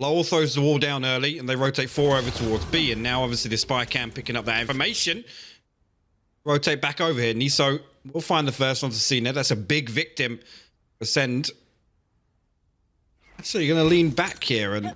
Lowell throws the wall down early, and they rotate 4 over towards B. And now, obviously, the spy cam picking up that information. Rotate back over here. Niso will find the first one to see Ned. That's a big victim. Ascend. Actually, you're going to lean back here, and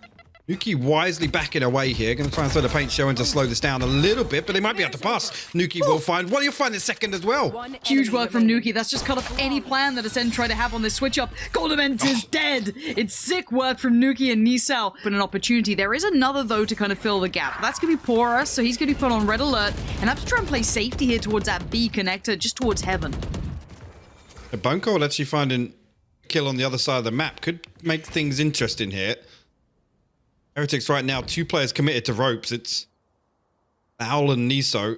Nuki wisely backing away here. Going to try and throw the paint show and to slow this down a little bit, but they might be able to pass. Nuki will find. Well, you'll find the second as well. Huge work from Nuki. That's just cut off any plan that Ascend tried to have on this switch up. Goldament is dead. It's sick work from Nuki and Nisao. But an opportunity. There is another, though, to kind of fill the gap. That's going to be Porous, so he's going to be put on red alert and have to try and play safety here towards that B connector, just towards heaven. The Bone Cold actually finding kill on the other side of the map could make things interesting here. Heretics right now, 2 players committed to ropes. It's Owl and Niso.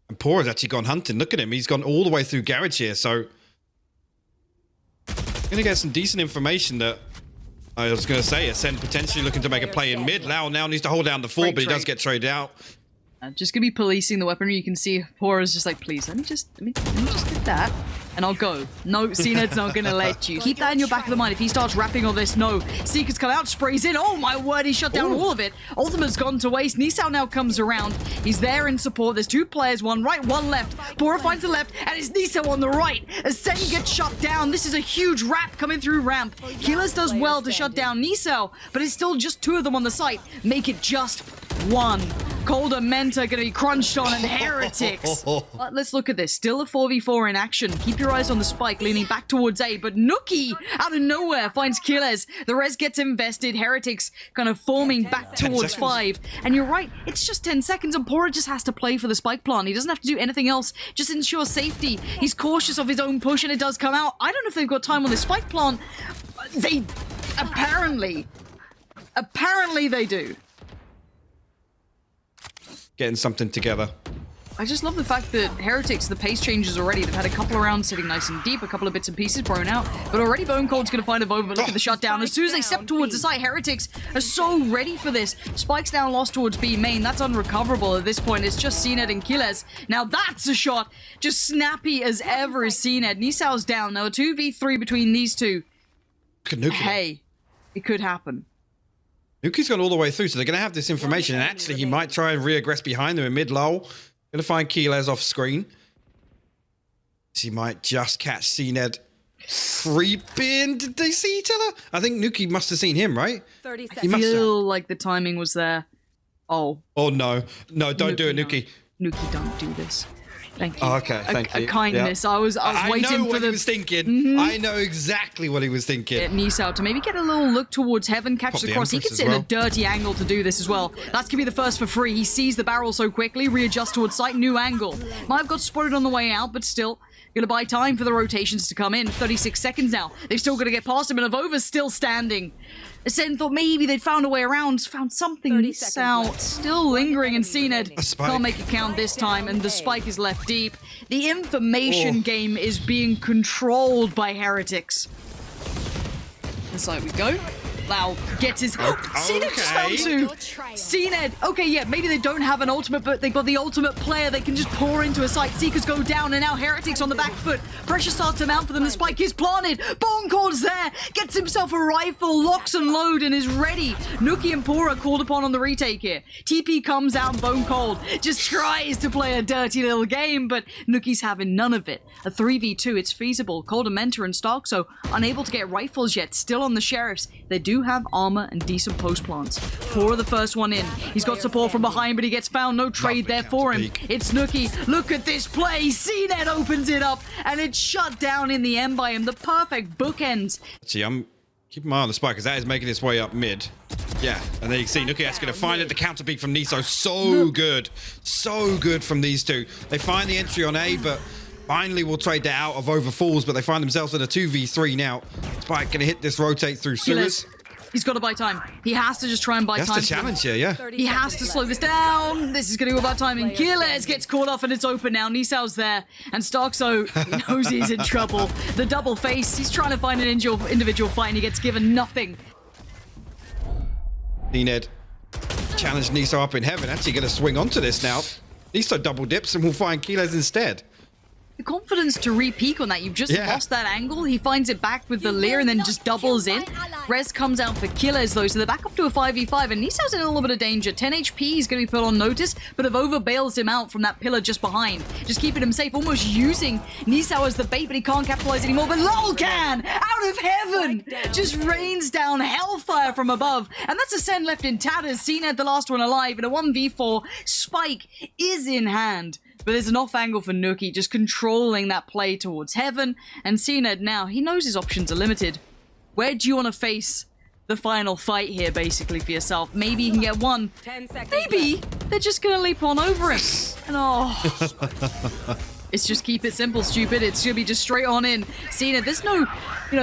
And Poor has actually gone hunting. Look at him. He's gone all the way through garage here. So, going to get some decent information that I was going to say. Ascend potentially looking to make a play in mid. Lau now needs to hold down the 4, but he does get traded out. Just going to be policing the weaponry. You can see Poor is just like, please, let me just get that. And I'll go. No, CNED's not going to let you. Keep that in your back of the mind. If he starts wrapping all this, no. Seeker's come out, sprays in. Oh my word, he shut down all of it. Ultimate's gone to waste. Nisao now comes around. He's there in support. There's 2 players, 1 right, 1 left. Bora finds the left, and it's Nisao on the right. Ascend gets shut down. This is a huge wrap coming through ramp. Keyless does well to shut down Nisao, but it's still just 2 of them on the site. Make it just 1. Colder Menta gonna be crunched on, and Heretics. But let's look at this. Still a 4v4 in action. Keep your eyes on the spike, leaning back towards A. But Nuki, out of nowhere, finds Killers. The res gets invested. Heretics kind of forming back towards 5. And you're right, it's just 10 seconds, and Pora just has to play for the spike plant. He doesn't have to do anything else. Just ensure safety. He's cautious of his own push, and it does come out. I don't know if they've got time on this spike plant. They apparently they do. Getting something together. I just love the fact that Heretics, the pace changes already. They've had a couple of rounds sitting nice and deep, a couple of bits and pieces thrown out, but already Bone Cold's going to find a Bone, but look at the shutdown. As soon as they step towards the site, Heretics are so ready for this. Spike's now lost towards B main. That's unrecoverable at this point. It's just CNED and Killes. Now that's a shot. Just snappy as ever is CNED. Nisao's down. Now a 2v3 between these two. Hey, it could happen. Nuki's gone all the way through, so they're going to have this information, and actually he might try and re-aggress behind them in mid-low. Going to find Keyless off screen. He might just catch CNED creeping. Did they see each other? I think Nuki must have seen him, right? 30 seconds. He must I feel like the timing was there. Oh. Oh, no. No, don't do it, Nuki. Nuki, don't do this. Thank you. Oh, okay, thank you. A kindness. Yeah. I was waiting know for what the... he was thinking. I know exactly what he was thinking. Get Nisao to maybe get a little look towards heaven, catch the cross. He can sit in a dirty angle to do this as well. That's gonna be the first for free. He sees the barrel so quickly, readjusts towards sight, new angle. Might have got spotted on the way out, but still. Gonna buy time for the rotations to come in. 36 seconds now. They've still got to get past him, and Avova's still standing. Ascend thought maybe they'd found a way around, found something out. Still lingering in CNED. Can't make it count this time, and the spike is left deep. The information game is being controlled by Heretics. Inside we go. Lau gets his... CNED just found 2. CNED. Okay, yeah, maybe they don't have an ultimate, but they've got the ultimate player. They can just pour into a site. Seekers go down, and now Heretics on the back foot. Pressure starts to mount for them. The spike is planted. Bone Cold's there. Gets himself a rifle, locks and load, and is ready. Nuki and Pora called upon on the retake here. TP comes out, and Bone Cold just tries to play a dirty little game, but Nuki's having none of it. A 3v2, it's feasible. Cold and Mentor and Stark, so unable to get rifles yet. Still on the Sheriffs. They do have armor and decent post plants. Pora the first one in. He's got support from behind, but he gets found. No trade there for him. It's Nuki. Look at this play. CNED opens it up, and it's shut down in the end by him. The perfect bookends. See, I'm keeping my eye on the spike, because that is making its way up mid. Yeah, and then you can see Nuki that's going to find it. The counter peek from Niso. So good. So good from these two. They find the entry on A, but finally will trade that out of over falls, but they find themselves in a 2v3 now. Spike going to hit this rotate through sewers. He's got to buy time. He has to just try and buy time. That's the challenge here, yeah. He has to slow this down. This is going to go about timing. Keyless gets caught off, and it's open now. Nisao's there, and Starkso knows he's in trouble. The double face. He's trying to find an individual fight, and he gets given nothing. CNED challenged Niso up in heaven. Actually going to swing onto this now. Niso double dips, and we'll find Keyless instead. the confidence to re-peek on that. You've just lost that angle. He finds it back with the Leer and then just doubles in. Res comes out for killers though, so they're back up to a 5v5, and Nisau's in a little bit of danger. 10 HP, he's going to be put on notice, but Avova bails him out from that pillar just behind, just keeping him safe, almost using Nisau as the bait, but he can't capitalize anymore. But LOL can, out of heaven, just rains down hellfire from above, and that's ACEND left in tatters. CNED, the last one alive, in a 1v4. Spike is in hand. But there's an off angle for Nuki, just controlling that play towards heaven. And CNED now, he knows his options are limited. Where do you want to face the final fight here, basically, for yourself? Maybe you can get one. Maybe they're just going to leap on over him. And it's just keep it simple, stupid. It's going to be just straight on in. CNED, there's no,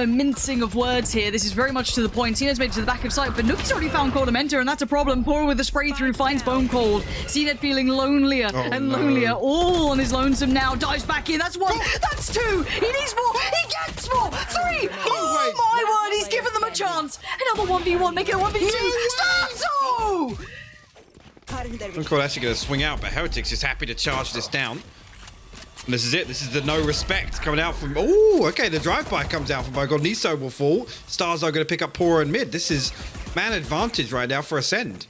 mincing of words here. This is very much to the point. CNED's made it to the back of sight, but Nuki's already found Koldamenta, and that's a problem. Pora with the spray through finds Bone Cold. CNED feeling lonelier and lonelier, all on his lonesome now. Dives back in. That's one. That's two. He needs more. He gets more. Three. Oh my word. He's given them a chance. Another 1v1. Make it a 1v2. Starzo! Bone Cold actually going to swing out, but Heretics is happy to charge this down. And this is it. This is the no respect coming out from... Oh, okay. The drive-by comes out from Bone Cold. Niso will fall. Stars are going to pick up Pora and mid. This is man advantage right now for ACEND.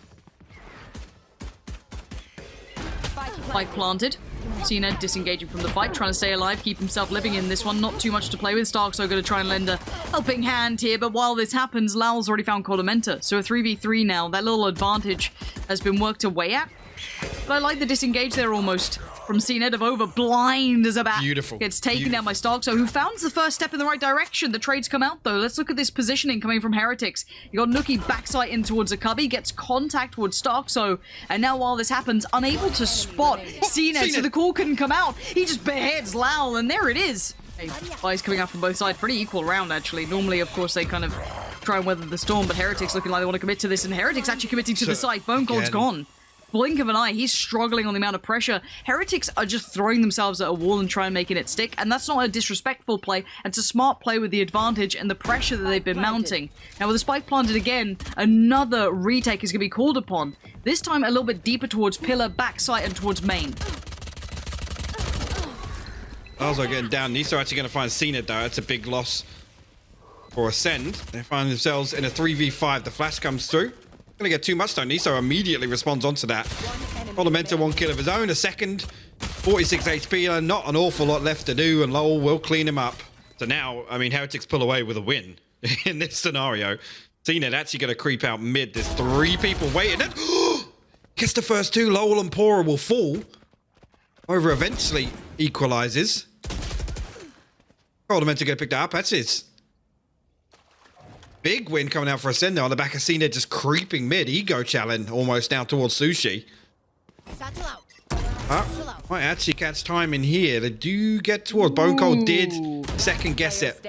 Fight planted. CNED disengaging from the fight, trying to stay alive, keep himself living in this one. Not too much to play with. Stark's going to try and lend a helping hand here, but while this happens, Lal's already found Koldamenta. So a 3v3 now. That little advantage has been worked away at. But I like the disengage there almost from CNED. Of over blind as a bat. Beautiful. Gets taken down by Starkso, who found the first step in the right direction. The trades come out though. Let's look at this positioning coming from Heretics. You got Nuki backside in towards a cubby, gets contact towards Starkso, and now while this happens, unable to spot CNED, so the call couldn't come out. He just beheads Lal, and there it is. Fights coming out from both sides. Pretty equal round, actually. Normally, of course, they kind of try and weather the storm, but Heretics looking like they want to commit to this, and Heretics actually committing to the side. Bone Cold's gone. Blink of an eye, he's struggling on the amount of pressure. Heretics are just throwing themselves at a wall and trying making it stick, and that's not a disrespectful play. It's a smart play with the advantage and the pressure that they've been mounting. Now with the spike planted again, another retake is going to be called upon. This time a little bit deeper towards pillar, backside, and towards main. Also getting down. Niso actually going to find CNED though. That's a big loss for ACEND. They find themselves in a 3v5. The flash comes through. Gonna get too much though. Niso immediately responds onto that. Koldamenta one kill of his own, a second, 46 HP, and not an awful lot left to do, and Lowell will clean him up. So now, I mean, Heretics pull away with a win in this scenario. CNED actually gonna creep out mid. There's three people waiting. Gets the first two. Lowell and Pora will fall. Over eventually equalizes. Koldamenta gonna pick that up. That's his big win coming out for ACEND on the back of CNED just creeping mid. Ego challenge almost down towards Sushi. Might actually catch time in here. They do get towards. Bone Cold did second guess it.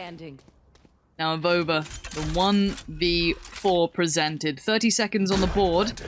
Now Avova, the 1v4 presented. 30 seconds on the board.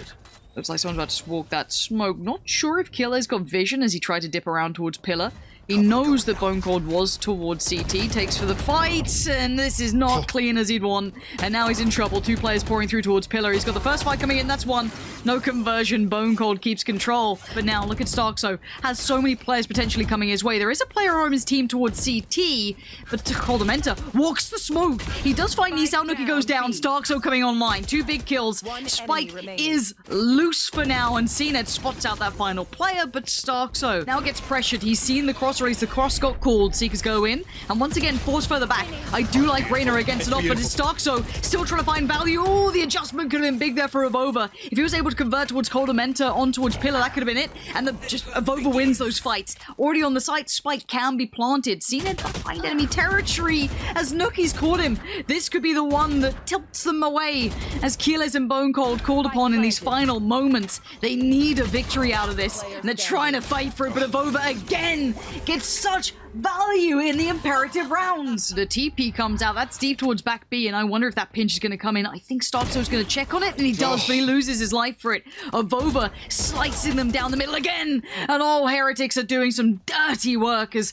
Looks like someone's about to walk that smoke. Not sure if Killer's got vision as he tried to dip around towards pillar. He knows that Bone Cold was towards CT, takes for the fight, and this is not clean as he'd want. And now he's in trouble. Two players pouring through towards pillar. He's got the first fight coming in, that's one. No conversion, Bone Cold keeps control. But now look at Starkso, has so many players potentially coming his way. There is a player on his team towards CT, but Koldamenta walks the smoke. He does find Nisau, Nuki goes down, Starkso coming online. Two big kills. Spike is loose for now, and CNED spots out that final player, but Starkso now gets pressured. He's seen the cross race, the cross got called. Seekers go in, and once again, force further back. I do like Rainer against it off, but it's Starkso still trying to find value. Oh, the adjustment could have been big there for Avova. If he was able to convert towards Koldamenta on towards pillar, that could have been it. And just Avova wins those fights. Already on the site, Spike can be planted. CNED behind enemy territory as Nuki's caught him. This could be the one that tilts them away as Keyless and Bone Cold called upon in these final moments. They need a victory out of this, and they're trying to fight for it, but Avova again gets such value in the imperative rounds. The TP comes out. That's deep towards back B, and I wonder if that pinch is going to come in. I think Starkso's going to check on it, and he does, but he loses his life for it. Avova slicing them down the middle again, and all Heretics are doing some dirty work as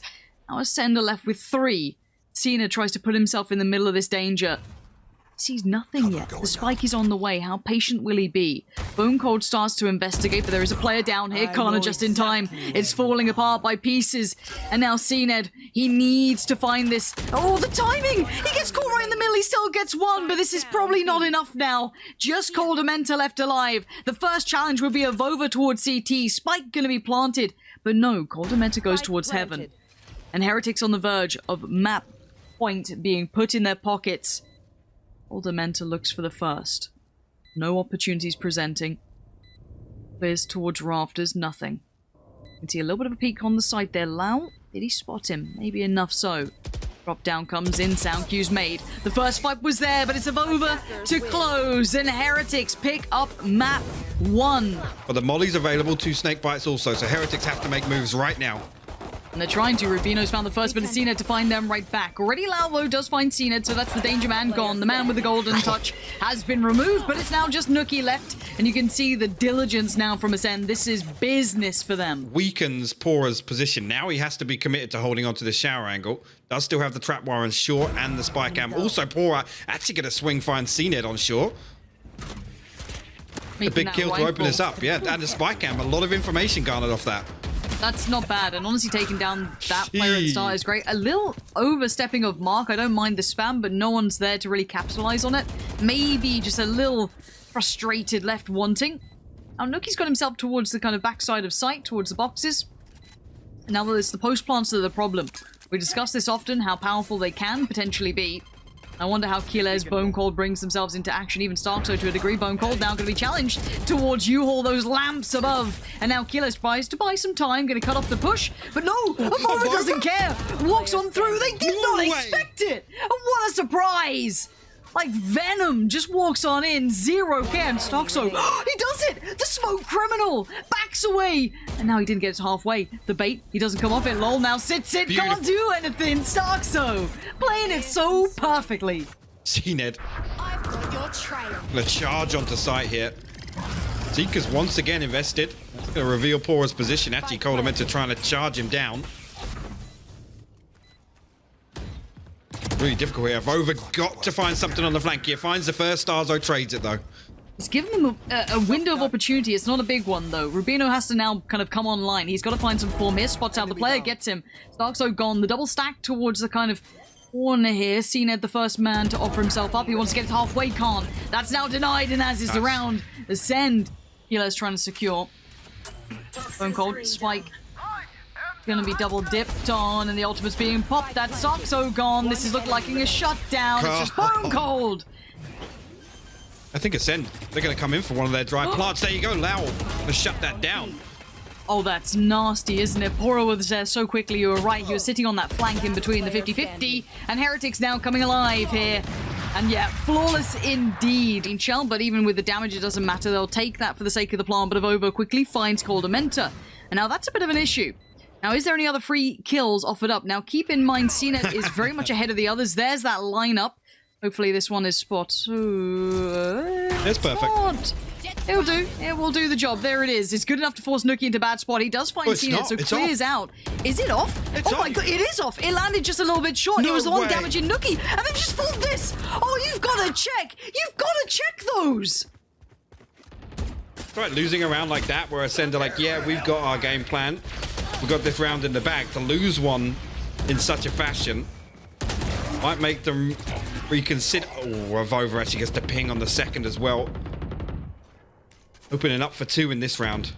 now ACEND are left with three. Cena tries to put himself in the middle of this danger. Sees nothing yet. The spike is on the way. How patient will he be? Bone Cold starts to investigate, but there is a player down here. Kana just in time. It's falling apart by pieces. And now CNED, he needs to find this. Oh, the timing! He gets caught right in the middle. He still gets one, but this is probably not enough now. Just koldamenta left alive. The first challenge would be a Vova towards CT. Spike gonna be planted. But no, koldamenta goes towards heaven. And Heretics on the verge of map point being put in their pockets. koldamenta looks for the first. No opportunities presenting. Clears towards rafters, nothing. You can see a little bit of a peek on the side there. Lau, did he spot him? Maybe enough so. Drop down comes in, sound cues made. The first fight was there, but it's over to close, and Heretics pick up map 1. But the molly's available, 2 snake bites also, so Heretics have to make moves right now. And they're trying to. Rubino's found the first bit of CNED to find them right back. Already Lau, though, does find CNED, so that's the danger man gone. The man with the golden touch has been removed, but it's now just Nookie left. And you can see the diligence now from ACEND. This is business for them. Weakens Pora's position. Now he has to be committed to holding on to the shower angle. Does still have the trap wire on short and the spy cam. Also, Pora actually going to swing find CNED on short. A big kill to open this up, yeah. And the spy cam, a lot of information garnered off that. That's not bad, and honestly taking down that player at the start is great. A little overstepping of mark. I don't mind the spam, but no one's there to really capitalize on it. Maybe just a little frustrated, left wanting. Now Nookie's got himself towards the kind of backside of sight, towards the boxes. Now that it's the post plants that are the problem. We discuss this often, how powerful they can potentially be. I wonder how Kiele's Bone Cold brings themselves into action, even Starkso to a degree. Bone Cold now going to be challenged towards U-Haul, those lamps above. And now Kiele tries to buy some time, going to cut off the push. But no, Avova doesn't care. Walks on through. They did not expect it. And what a surprise. Like Venom just walks on in, 0 care, and Starkso, he does it! The smoke criminal backs away, and now he didn't get it halfway. The bait, he doesn't come off it. Lol now sits it, can't do anything. Starkso playing it so perfectly. CNED. I've got your trail. Gonna charge onto site here. Zika's once again invested. That's gonna reveal Pora's position. Actually, koldamenta trying to charge him down. Really difficult here. Vova got to find something on the flank here. Finds the first Starzo, trades it though. He's given them a window of opportunity. It's not a big one though. Rubino has to now kind of come online. He's got to find some form here. Spots out the player, gets him. Starkso gone. The double stack towards the kind of corner here. CNED the first man to offer himself up. He wants to get it halfway, can't. That's now denied, and as is the round. Ascend. Healer's trying to secure. Bone Cold, spike. Gonna be double dipped on, and the ultimate's being popped. That Starkso gone. This is looking a shutdown. It's just Bone Cold. I think Ascend, they're gonna come in for one of their dry plants. There you go, Lau. To shut that down. Oh, that's nasty, isn't it? Poro was there so quickly. You were right. He was sitting on that flank in between the 50-50, and Heretics now coming alive here. And yeah, flawless indeed. In Shell, but even with the damage, it doesn't matter. They'll take that for the sake of the plant, but Avova quickly finds koldamenta. And now that's a bit of an issue. Now, is there any other free kills offered up? Now, keep in mind, CNED is very much ahead of the others. There's that lineup. Hopefully, this one is spot. It's perfect. It'll do. It will do the job. There it is. It's good enough to force Nookie into bad spot. He does find CNED, so clears out. Is it off? Oh my god, it is off. It landed just a little bit short. No it was the one way. damaging Nookie. And they've just pulled this. Oh, you've got to check. You've got to check those. Right, losing a round like that, where Ascend are like, yeah, we've got our game plan. We've got this round in the bag. To lose one in such a fashion might make them reconsider. Oh, Avova actually gets the ping on the second as well. Opening up for 2 in this round.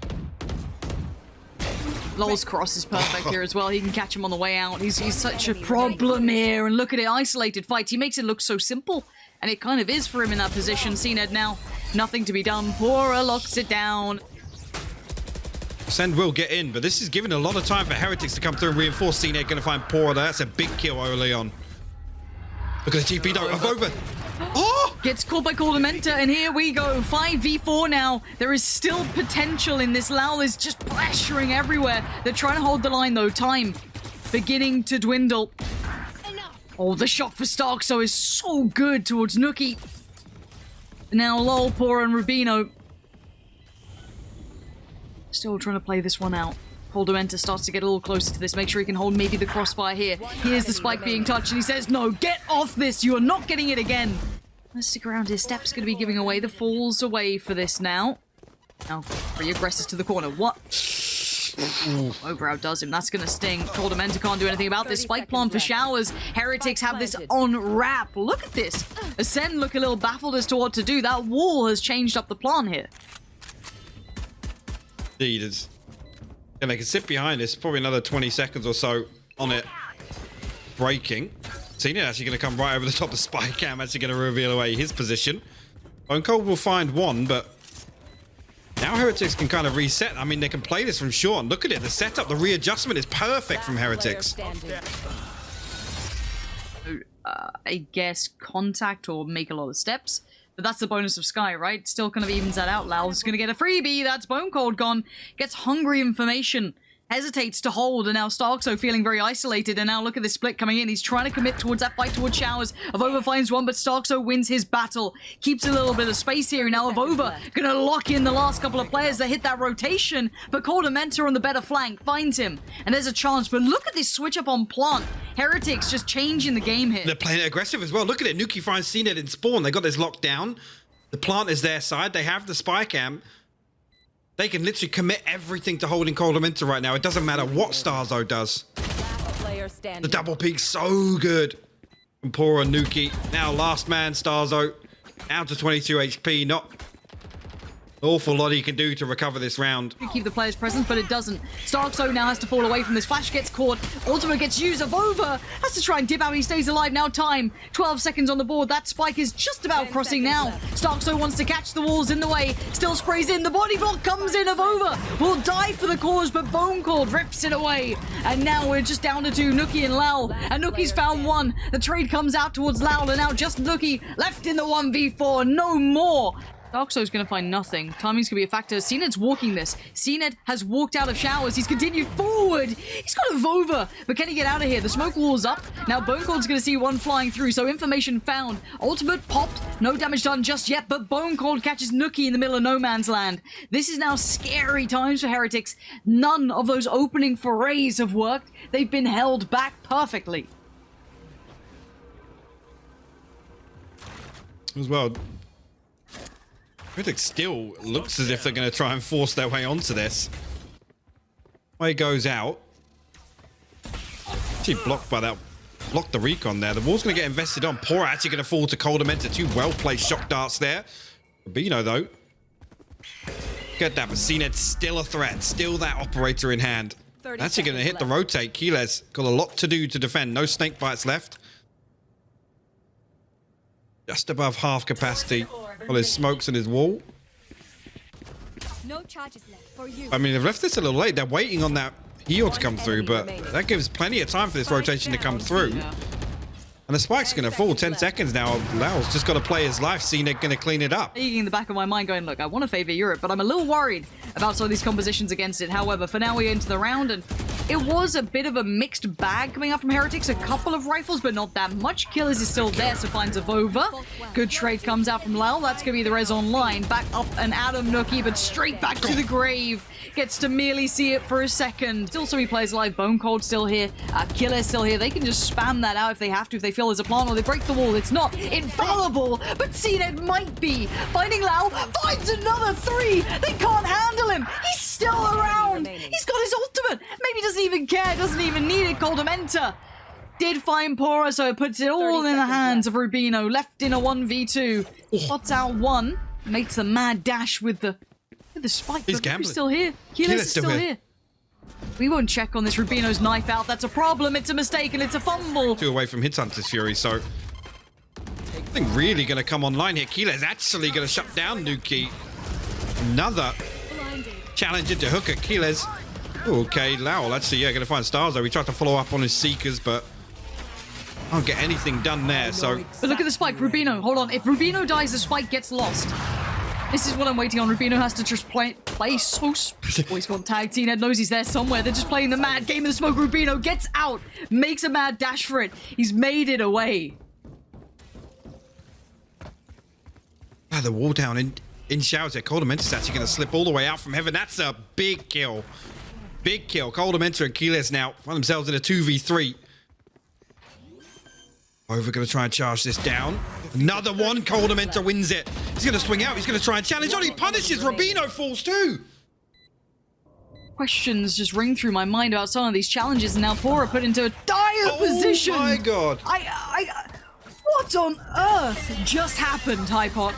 Lol's cross is perfect here as well. He can catch him on the way out. He's such a problem here. And look at it, isolated fight. He makes it look so simple. And it kind of is for him in that position. CNED now, nothing to be done. Pora locks it down. Ascend will get in, but this is giving a lot of time for Heretics to come through and reinforce. CNED going to find Pora there. That's a big kill early on. Look at the GP though. Avova. Oh! Gets caught by koldamenta, and here we go. 5v4 now. There is still potential in this. Lau is just pressuring everywhere. They're trying to hold the line though. Time beginning to dwindle. Oh, the shot for Starkso is so good towards Nookie. Now Lol, Pora, and Rubino still trying to play this one out. koldamenta starts to get a little closer to this. Make sure he can hold maybe the crossfire here. Here's the spike being touched, and he says, no, get off this. You are not getting it again. Let's stick around here. Step's going to be giving away. The falls away for this now. Now, three aggressors to the corner. What? Over outdoes him. That's going to sting. Coldamenta can't do anything about this. Spike plant for showers. Heretics have this on wrap. Look at this. Ascend look a little baffled as to what to do. That wall has changed up the plan here. Indeed. And they can sit behind this. Probably another 20 seconds or so on it. Breaking. Seen it actually going to come right over the top of Spy Cam. Actually going to reveal away his position. Bone Cold will find one, but now Heretics can kind of reset. I mean, they can play this from short. And look at it. The setup, the readjustment is perfect from Heretics. I guess contact or make a lot of steps. But that's the bonus of Sky, right? Still kind of evens that out. Lau's going to get a freebie. That's Bone Cold gone. Gets hungry information. Hesitates to hold, and now Starkso feeling very isolated, and now look at this split coming in. He's trying to commit towards that fight towards Showers. Avova finds one, but Starkso wins his battle. Keeps a little bit of space here, and now Avova gonna lock in the last couple of players that hit that rotation, but Coldamenta on the better flank finds him, and there's a chance, but look at this switch up on plant. Heretics just changing the game here. They're playing it aggressive as well. Look at it. Nuki finds CNET in spawn. They got this locked down. The plant is their side. They have the spy cam. They can literally commit everything to holding Coldamenta right now. It doesn't matter what Starzo does. The double peak's so good. From Pora and Nuki. Now last man, Starzo. Out to 22 HP. Not an awful lot he can do to recover this round. Keep the players present, but it doesn't. Starkso now has to fall away from this. Flash gets caught. Ultimate gets used. Avova has to try and dip out. He stays alive now. Time. 12 seconds on the board. That spike is just about crossing now. Starkso wants to catch the walls in the way. Still sprays in. The body block comes in. Avova will die for the cause, but Bone Cold rips it away. And now we're just down to two. Nuki and Lau. And Nuki's found one. The trade comes out towards Lau, and now just Nuki left in the 1v4. No more. Darkso's going to find nothing. Timing's going to be a factor. CNET's walking this. CNET has walked out of Showers. He's continued forward. He's got a Vova. But can he get out of here? The smoke wall's up. Now Bone Cold's going to see one flying through. So information found. Ultimate popped. No damage done just yet. But Bone Cold catches Nuki in the middle of no man's land. This is now scary times for Heretics. None of those opening forays have worked. They've been held back perfectly. As well. Heretics still looks as if they're going to try and force their way onto this. Way goes out. Actually blocked by that. Blocked the recon there. The wall's going to get invested on. Pora actually going to fall to Coldamenta. Two well-placed shock darts there. Rubino, though. Get that, but CNET's still a threat. Still that operator in hand. Actually going to hit the rotate. Keeler's got a lot to do to defend. No snake bites left. Just above half capacity. All his smokes and his wall. No charges left for you. I mean, they've left this a little late. They're waiting on that heal to come through, but that gives plenty of time for this rotation to come through. And the spike's going to fall. 10 seconds now. Lau's just got to play his life. CNET going to clean it up. In the back of my mind going, look, I want to favor Europe, but I'm a little worried about some of these compositions against it. However, for now we're into the round, and it was a bit of a mixed bag coming up from Heretics. A couple of rifles, but not that much. Killers is still there, so finds Avova. Good trade comes out from Lau. That's going to be the res online. Back up and out of Nuki, but straight back to the grave. Gets to merely see it for a second. Still so he plays alive. Bone Cold still here. Killer still here. They can just spam that out if they have to, if they feel there's a plan, or they break the wall. It's not infallible, but CNET might be. Finding Lau, finds another three. They can't handle him. He's still around. He's got his ultimate. Maybe he doesn't even care, doesn't even need it. Coldamenta did find Pora, so it puts it all in the hands of Rubino. Left in a 1v2. Spots out one. Makes a mad dash with the spike. He's gambling. He's still here. Keeler's still here. We won't check on this. Rubino's knife out. That's a problem. It's a mistake and it's a fumble. Two away from Hitchunter's Fury, so nothing really going to come online here. Keeler's actually going to shut down Nuki. Another challenger to Hooker. Keeler's okay. Lau actually, yeah, going to find Starzo. We tried to follow up on his Seekers, but can't get anything done there. So, but look at the spike. Rubino, hold on. If Rubino dies, the spike gets lost. This is what I'm waiting on. Rubino has to just play so... Oh, he's got tag. CNET knows he's there somewhere. They're just playing the mad game of the smoke. Rubino gets out. Makes a mad dash for it. He's made it away. Ah, the wall down in Showers there. Coldamenta's actually going to slip all the way out from heaven. That's a big kill. Big kill. Coldamenta and Keeler's now find themselves in a 2v3. Over going to try and charge this down. Another one. Koler wins it. He's going to swing out. He's going to try and challenge. Oh, he punishes. Rubino falls too. Questions just ring through my mind about some of these challenges, and now Pora put into a dire position. Oh my god. What on earth just happened, Hypoc?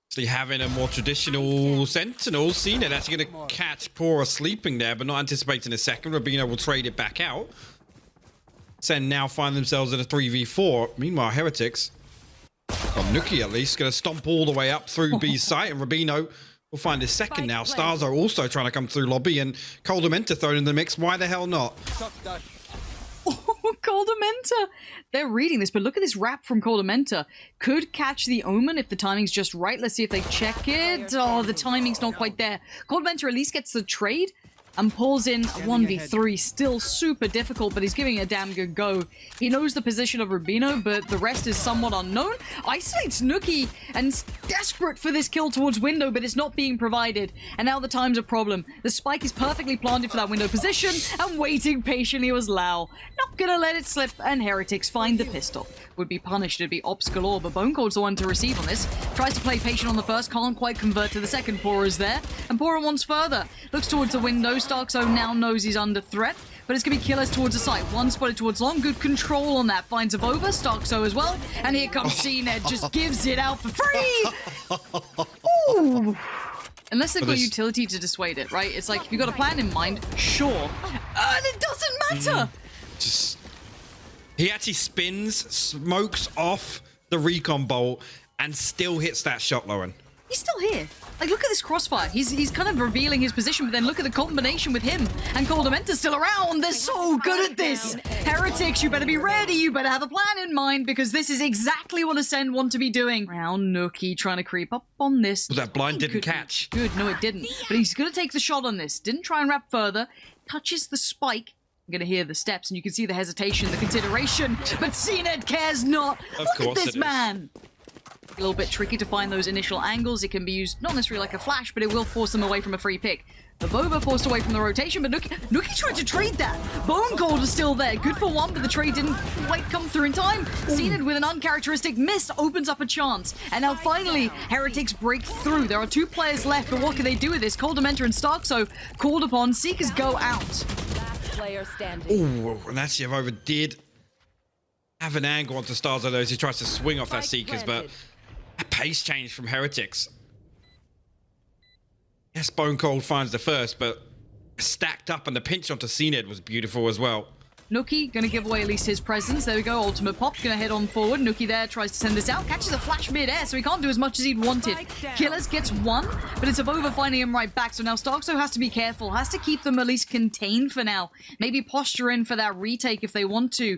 Actually having a more traditional sentinel. CNED actually going to catch Pora sleeping there, but not anticipating a second. Rubino will trade it back out. Ascend now find themselves in a 3v4. Meanwhile, Heretics, from Nuki at least, going to stomp all the way up through B's site, and Rubino will find his second now. Stars are also trying to come through lobby, and Koldamenta thrown in the mix. Why the hell not? Oh, Koldamenta. They're reading this, but look at this wrap from Koldamenta. Could catch the Omen if the timing's just right. Let's see if they check it. Oh, the timing's not quite there. Koldamenta at least gets the trade and pulls in a 1v3. Still super difficult, but he's giving it a damn good go. He knows the position of Rubino, but the rest is somewhat unknown. Isolates Nuki and is desperate for this kill towards window, but it's not being provided. And now the time's a problem. The spike is perfectly planted for that window position, and waiting patiently was Lau. Not gonna let it slip, and Heretics find the pistol. Would be punished, it'd be ops galore, but Bone Cold's the one to receive on this. Tries to play patient on the first, can't quite convert to the second. Pora's there, and Pora wants further. Looks towards the window. Starkso now knows he's under threat, but it's going to be killers towards the site. One spotted towards long. Good control on that. Finds Avova. Starkso as well. And here comes CNED. Just gives it out for free. Ooh. Unless they've got utility to dissuade it, right? It's like, if you've got a plan in mind, sure. And it doesn't matter. He actually spins, smokes off the recon bolt, and still hits that shot, Lauren. He's still here. Like, look at this crossfire. He's kind of revealing his position, but then look at the combination with him. And Koldamenta's still around. They're so good at this. Heretics, you better be ready. You better have a plan in mind, because this is exactly what Ascend want to be doing. Round Nuki trying to creep up on this. Well, that blind didn't catch. Good, no it didn't. But he's going to take the shot on this. Didn't try and wrap further. Touches the spike. I'm going to hear the steps, and you can see the hesitation, the consideration. But CNED cares not. Look at this man. A little bit tricky to find those initial angles. It can be used not necessarily like a flash, but it will force them away from a free pick. The Boba forced away from the rotation, but Nuki tried to trade that. Bone Cold is still there. Good for one, but the trade didn't quite come through in time. CNED with an uncharacteristic miss opens up a chance. And now finally, Heretics break through. There are two players left, but what can they do with this? Koldamenta and Starkso called upon. Seekers go out. Oh, and that's Yavova did have an angle onto Stars of those. He tries to swing off that Seekers, but a pace change from Heretics. Yes, Bone Cold finds the first, but stacked up, and the pinch onto CNED was beautiful as well. Nuki gonna give away at least his presence. There we go, ultimate pop, gonna head on forward. Nuki there tries to send this out, catches a flash mid-air, so he can't do as much as he'd wanted. Killers gets one, but it's Avova finding him right back, so now Starkso has to be careful, has to keep them at least contained for now. Maybe posture in for that retake if they want to.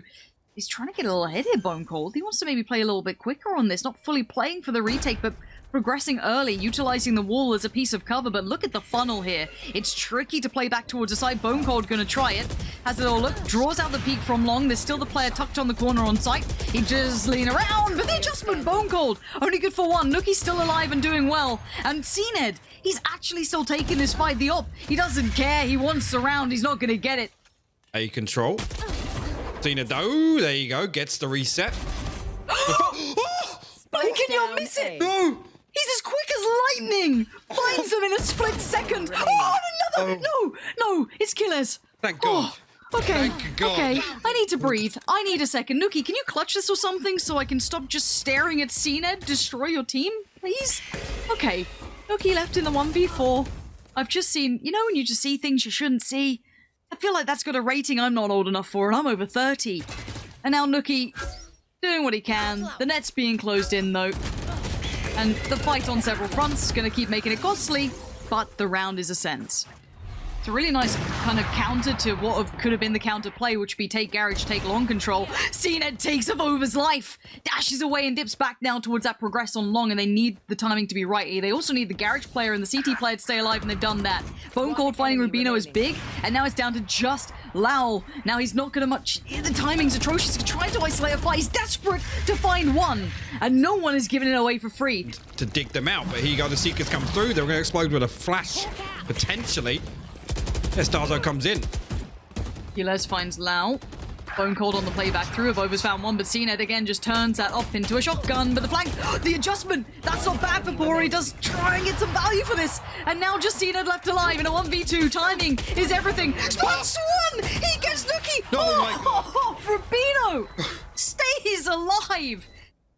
He's trying to get a little ahead here, Bone Cold. He wants to maybe play a little bit quicker on this, not fully playing for the retake, but progressing early, utilizing the wall as a piece of cover. But look at the funnel here. It's tricky to play back towards the side. Bone Cold gonna try it. Has a little look, draws out the peak from long. There's still the player tucked on the corner on site. He just lean around, but the adjustment, Bone Cold, only good for one. Nuki's still alive and doing well. And CNED, he's actually still taking this fight. The op, he doesn't care. He wants the round. He's not gonna get it. A control. Tina Doe, there you go, gets the reset. But can you miss it? No! He's as quick as lightning! Finds them in a split second! Oh, another! No, it's killers! Thank God. Oh, okay, Thank God. okay, I need to breathe. I need a second. Nuki, can you clutch this or something so I can stop just staring at CNED destroy your team, please? Okay, Nuki left in the 1v4. I've just seen, you know when you just see things you shouldn't see? I feel like that's got a rating I'm not old enough for, and I'm over 30. And now Nuki doing what he can. The net's being closed in, though. And the fight on several fronts is going to keep making it costly, but the round is Ascend's. It's a really nice kind of counter to what could have been the counter play, which would be take garage, take long control. CNED takes Avova's life, dashes away and dips back now towards that progress on long, and they need the timing to be right. They also need the garage player and the CT player to stay alive, and they've done that. Bone Cold finding Rubino is big, and now it's down to just Lau. Now he's not going to much... The timing's atrocious. He's trying to isolate a fight. He's desperate to find one, and no one is giving it away for free. To dig them out, but here you go. The Seekers come through. They're going to explode with a flash, potentially. Yeah, Starzo comes in. Gilles finds Lau. Bone Cold on the playback through. Avova's found one, but CNED again just turns that up into a shotgun. But the flank, the adjustment, that's not bad for Pora. He does try and get some value for this. And now just CNED left alive in a 1v2. Timing is everything. Spot Swan! He gets Nuki! Oh Rubino stays alive!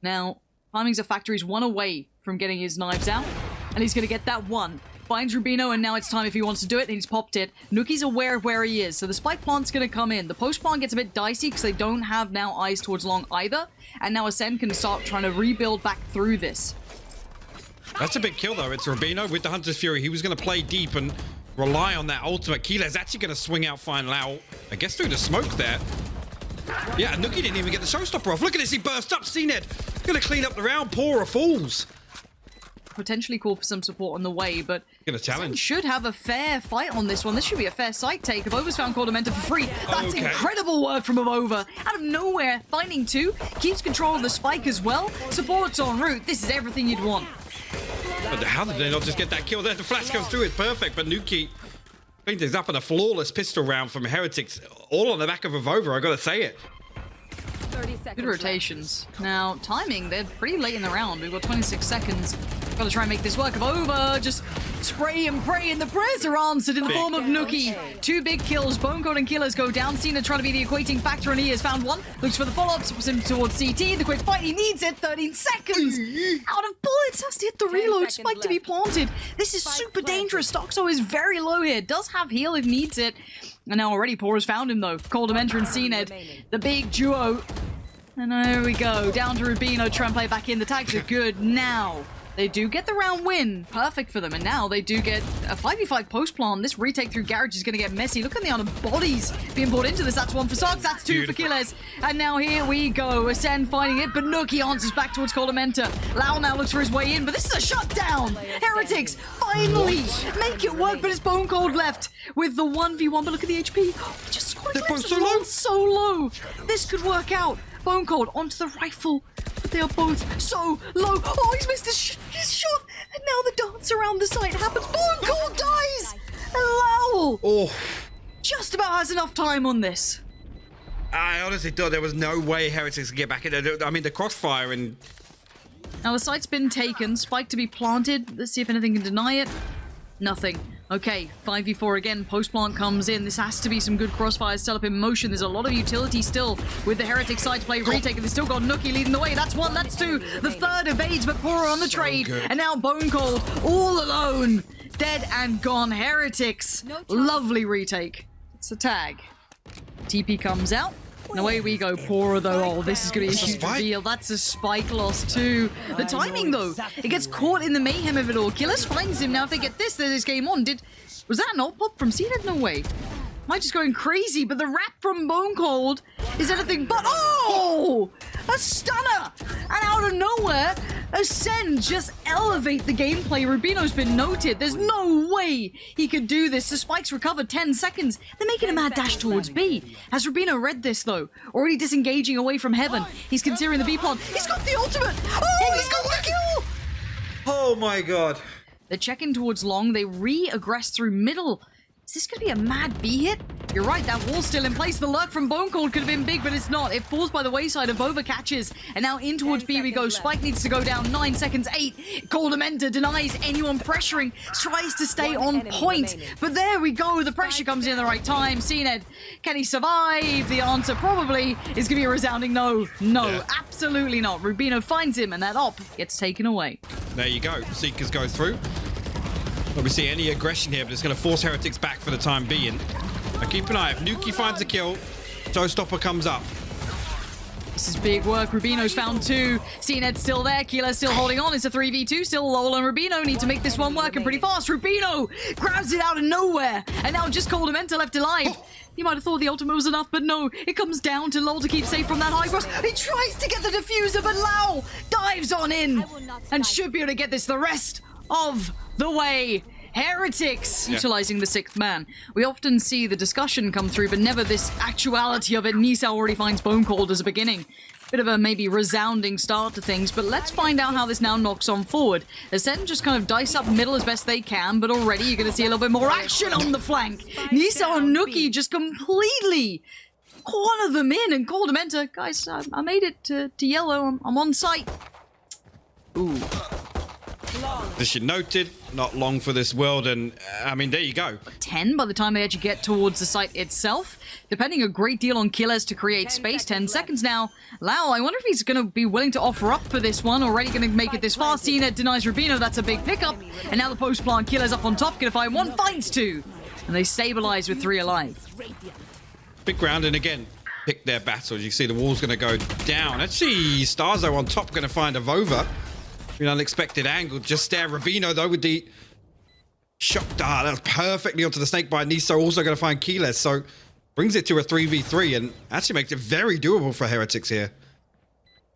Now, timing's a factor. He's one away from getting his knives out. And he's going to get that one. Finds Rubino, and now it's time if he wants to do it. He's popped it. Nuki's aware of where he is, so the spike plant's going to come in. The post plant gets a bit dicey because they don't have now eyes towards long either. And now ACEND can start trying to rebuild back through this. That's a big kill, though. It's Rubino with the Hunter's Fury. He was going to play deep and rely on that ultimate. Keeler's actually going to swing out Fine Lao, I guess, through the smoke there. Yeah, Nuki didn't even get the showstopper off. Look at this. He burst up. CNED going to clean up the round. Pora falls. Potentially call for some support on the way, but gonna challenge. should have a fair fight on this one. This should be a fair site take. Avova's found Cordamenta for free. That's incredible work from Avova. Out of nowhere, finding two, keeps control of the spike as well. Support's en route. This is everything you'd want. But how did they not just get that kill there? The flash goes through it, perfect. But Nuki cleans things up in a flawless pistol round from Heretics, all on the back of Avova. I gotta say it. 30 seconds. Good rotations. Now, timing, they're pretty late in the round. We've got 26 seconds. Gotta try and make this work. Over, just spray and pray, and the prayers are answered in the form of Nuki. Two big kills. Bone Cold and Killers go down. Cena trying to be the equating factor, and he has found one. Looks for the follow-up, swaps him towards CT. The quick fight, he needs it. 13 seconds. Out of bullets, has to hit the reload. Spike to be planted. This is super dangerous. Stoxo is very low here. Does have heal if needs it. And now already Pora's found him, though. Coldamenta and CNED. The big duo. And there we go. Down to Rubino. Try and play back in. The tags are good now. They do get the round win. Perfect for them. And now they do get a 5v5 post plant. This retake through Garage is going to get messy. Look at the amount of bodies being brought into this. That's one for Sox. That's two for Killers. And now here we go. ACEND finding it. But Nuki answers back towards Coldamenta. Lau now looks for his way in. But this is a shutdown. Heretics finally make it work. But it's Bone Cold left with the 1v1. But look at the HP. Just scored. They're both so low. So low. This could work out. Bone Cold onto the rifle. But they are both so low. Oh, he's missed his shot. And now the dance around the site happens. Bone Cold dies. And Lowell just about has enough time on this. I honestly thought there was no way Heretics could get back in there. I mean, the crossfire and... Now the site's been taken. Spike to be planted. Let's see if anything can deny it. Nothing. Okay, 5v4 again. Post plant comes in. This has to be some good crossfires set up in motion. There's a lot of utility still with the Heretic side to play retake, and they've still got Nuki leading the way. That's one, that's two. The third evades, but Pora on the trade. Good. And now Bone Cold all alone. Dead and gone. Heretics. Lovely retake. It's a tag. TP comes out. And away we go. Pora though. Oh, this is going to be a huge reveal. That's a spike loss too. The timing though. It gets caught in the mayhem of it all. Killers finds him. Now if they get this, there's this game on. Was that an ult pop from CNED? No way. Am I just going crazy? But the rap from Bone Cold is anything but... Oh! A stunner! And out of nowhere, ACEND just elevate the gameplay. Rubino's been noted. There's no way he could do this. The spikes recovered 10 seconds. They're making a mad dash towards B. Has Rubino read this, though? Already disengaging away from heaven. He's considering the B plant. He's got the ultimate! Oh, he's got the kill! Oh my god. They're checking towards long. They re-aggress through middle. Is this going to be a mad B hit? You're right, that wall's still in place. The lurk from Bone Cold could have been big, but it's not. It falls by the wayside of over catches. And now in towards B we go. Spike needs to go down. 9 seconds, 8. Coldamenta denies anyone pressuring. Tries to stay on point. But there we go. The pressure comes in at the right time. CNED, can he survive? The answer probably is going to be a resounding no. No, absolutely not. Rubino finds him, and that op gets taken away. There you go. Seekers go through. Obviously, any aggression here, but it's going to force Heretics back for the time being. Now keep an eye. If Nuki finds a kill, Showstopper comes up. This is big work. Rubino's found two. CNED's still there. Keeler's still holding on. It's a 3v2. Still Lowell and Rubino need to make this one work, and pretty fast. Rubino grabs it out of nowhere. And now just Coldamenta left alive. You might have thought the ultimate was enough, but no. It comes down to Lowell to keep safe from that high cross. He tries to get the diffuser, but Lau dives on in and should be able to get this the rest of the way. Heretics utilizing the sixth man. We often see the discussion come through, but never this actuality of it. Nisa already finds Bone Cold as a beginning. Bit of a maybe resounding start to things, but let's find out how this now knocks on forward. ACEND just kind of dice up middle as best they can, but already you're going to see a little bit more action on the flank. Nisa and Nuki just completely corner them in and called them enter. Guys, I made it to yellow. I'm on site. Ooh. This you noted, not long for this world, and I mean, there you go. 10 by the time they actually get towards the site itself. Depending a great deal on killers to create space. 10 seconds now. Lau, I wonder if he's going to be willing to offer up for this one. Already going to make it this far. CNET denies Rubino. That's a big pickup. And now the post plant killer's up on top. Going to find one, finds two. And they stabilize with 3 alive. Big round, and again, pick their battles. You see the wall's going to go down. Actually, Starzo on top going to find a Vova. An unexpected angle. Just stare. Rubino, though, with the shock dart. That was perfectly onto the snake bite. Niso also going to find Keyless. So brings it to a 3v3 and actually makes it very doable for Heretics here.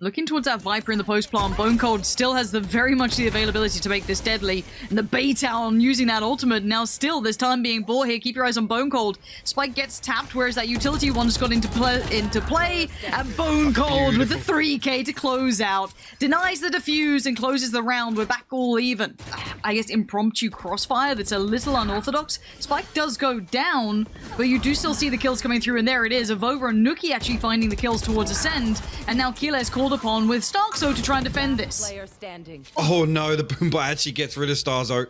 Looking towards that Viper in the post plant, Bone Cold still has very much the availability to make this deadly. And the bait on using that ultimate. Now still, this time being bought here. Keep your eyes on Bone Cold. Spike gets tapped, whereas that utility one just got into play. And Bone Cold with the 3k to close out. Denies the defuse and closes the round. We're back all even. I guess impromptu crossfire that's a little unorthodox. Spike does go down, but you do still see the kills coming through. And there it is. Avova and Nuki actually finding the kills towards Ascend. And now Kila is called upon with Starkzo to try and defend this. Oh no, the Boombot actually gets rid of Starzo.